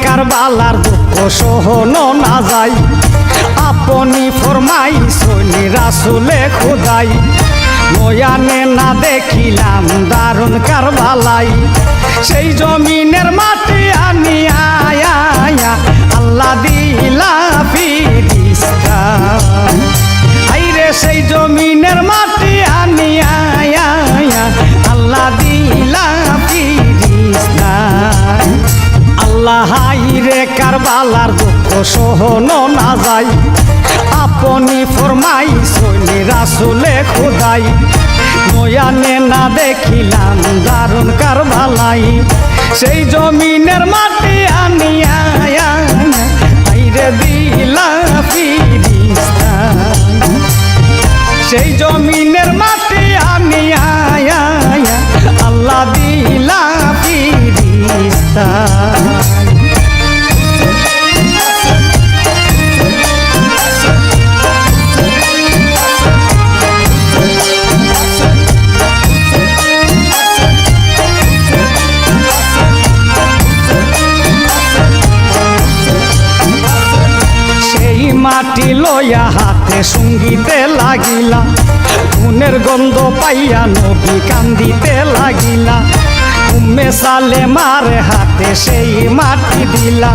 কারবালার দুঃখ সহনো না যায়, আপনি ফরমাইছেন রাসূলে খোদাই। নয়ানে না দেখিলাম দারুণ কারবালাই, সেই জমিনের মাটি আনিয়া আল্লাহ দিলা ফিরিস্তা। আইরে সেই জমিনের মাটি আনিয়া আল্লাহ দিলা ফিরিস্তা। আল্লাহ হাইরে কারবালার দুঃখ সহনো না যায়, আপনি ফরমাইছেন রাসূলে খোদাই। নয়ানে না দেখিলাম দারুণ কারবালাই, সেই জমিনের মাটি আনিয়া আইরে দিলা ফিরিস্তা। সেই জমিনের মাটি আনিয়া আল্লাহ দিলা ফিরিস্তা। মাটি লইয়া হাতে সঙ্গীতে লাগিলা, খুনের গন্ধ পাইয়া নবী কান্দিতে লাগিলা। উম্মে সালেমার হাতে সেই মাটি দিলা,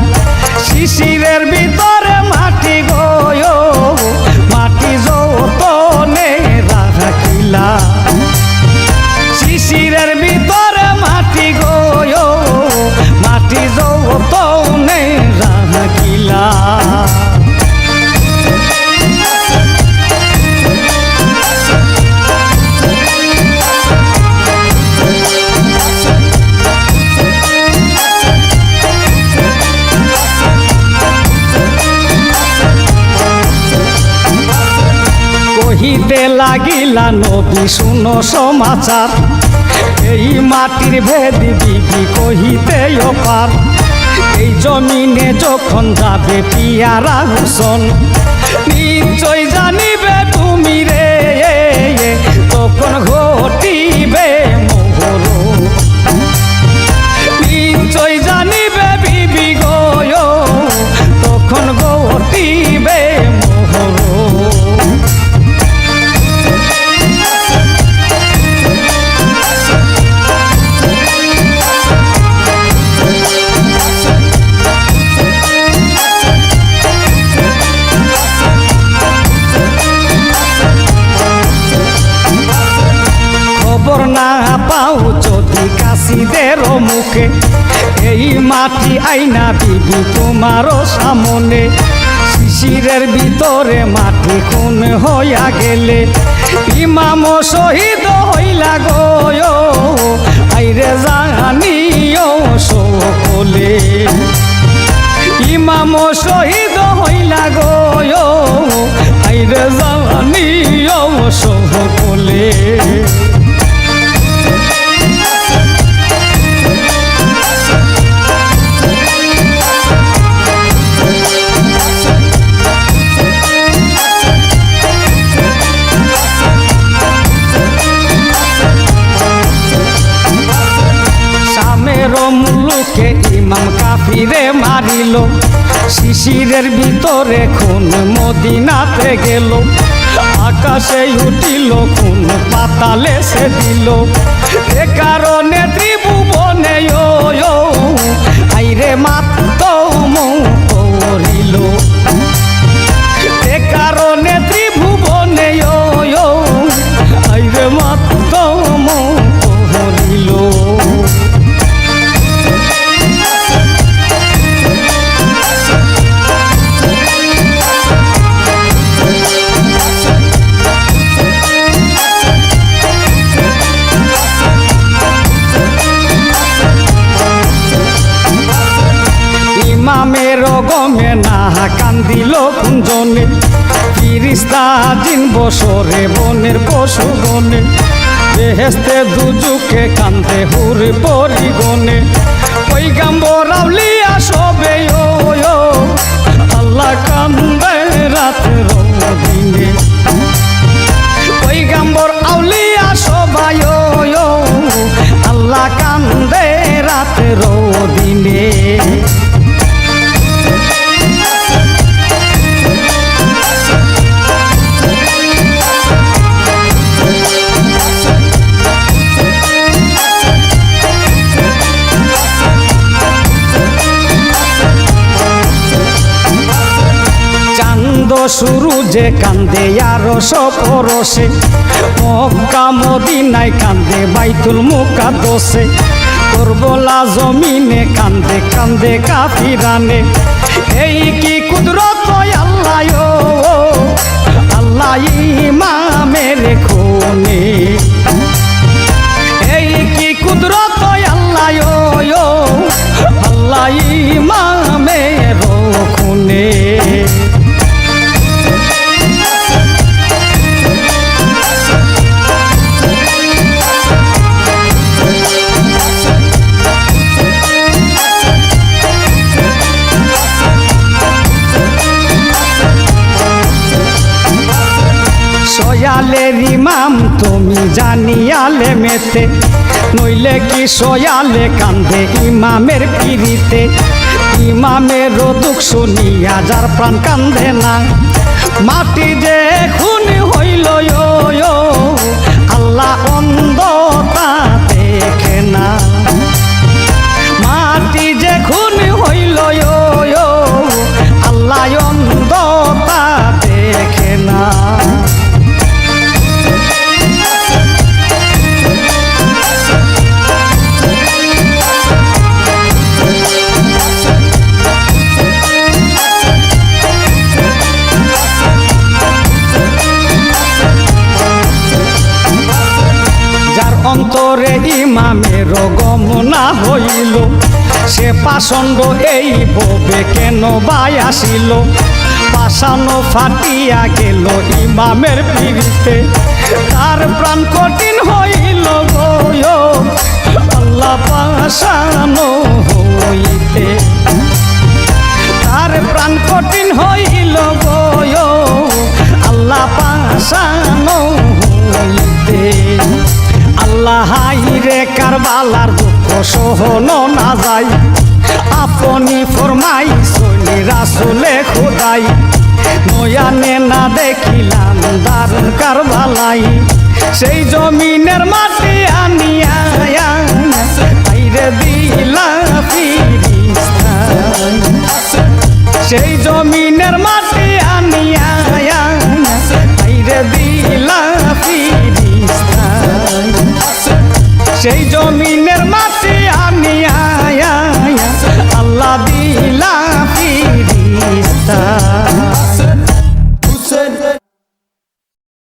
শিশিরের ভিতরে মাটি গয় মাটি যতনে রাখিলা। শিশিরের ভিতরে মাটি গয় মাটি যতনে রাখিলা। কহিতে লাগিলা নবী শুনো সমাচার, এই মাটির ভেদ বিবি কহিতে অপার। এই জমিনে যখন যাবে পিয়ারা হুসন, নিশ্চয় জানিবে তুমি রে তখন ঘটিবে মোহর। নিশ্চয় জানিবে বিবি গয় তখন ঘটিবে মোহর। খবর না পাও যদি কাশিদের মুখে, এই মাটি আইনা বিবি তোমারও সামনে। শিশিরের ভিতরে মাটি খুন হইয়া গেলে, ইমাম শহীদ হইলা গয় আইরে জানিও সকলে। ইমাম শহীদ হইলা গয় আইরে জানিও সকলে। মুলুকে ইমাম কাফিরে মারিল, শিশিরের ভিতরে খুন মদিনাতে গেল। আকাশে উঠিল খুন পাতালে সে দিল, এ কারণে ত্রিভুবনে আইরে মাতম করিল। এ কারণে ত্রিভুবনে আইরে মাতম করিল। ইমামের গমে না কান্দিল কুঞ্জনে, ফিরিস্তা দিন বছরে বনের পশু গনে। বেহেস্তে দুজুকে কান্দে হুর পরিগণে, পয়গম্বর আউলিয়া সবে আল্লাহ কান্দে রাতের দিনে। পয়গম্বর আউলিয়া সবাই আল্লাহ কান্দে রাতের দিনে। শুরু যে কান্দে আরশ পরশে, মক্কা মদিনায় কান্দে বাইতুল মুকাদ্দাসে, করবলা জমিনে কান্দে কান্দে কাফিরানে। এই কি কুদরত আল্লাহ, ও আল্লাহ ইমামের খুনে। এই কি কুদরত আল্লাহ, ও আল্লাহ ইমামের খুনে। সয়ালের ইমাম তুমি জানিয়ালে মেতে, নইলে কি সয়ালে কান্দে ইমামের পিড়িতে। ইমামের দুঃখ শুনিয়া যার প্রাণ কান্দে না, মাটি যে খুন হইল আল্লাহ অন্ধতা দেখে না। মাটি যে খুন হইল আল্লাহ অন্ধতা দেখে না। অন্তরে ইমামের গমনা হইল, সে পাষণ্ড এই ভবে কেন বাই আসিল। পাষানো ফাটিয়া গেল ইমামের পিড়িতে, তার প্রাণ কঠিন হইল গো আল্লাহ পাষানো হইতে। তার প্রাণ কঠিন হইল গো আল্লাহ পাষানো হইতে। আল্লাহ হাইরে কারবালার দুঃখ সহনো না যায়, আপনি ফরমাই সলি রাসুলে খুদাই। নয়ানে না দেখিলাম দারুণ কারবালাই, সেই জমিনের মাটি আনিয়া হাইরে দিলা ফিরিস্তা। সেই জমিনের মাটি আনিয়া হাইরে দিলা ফিরিস্তা। সেই জমিন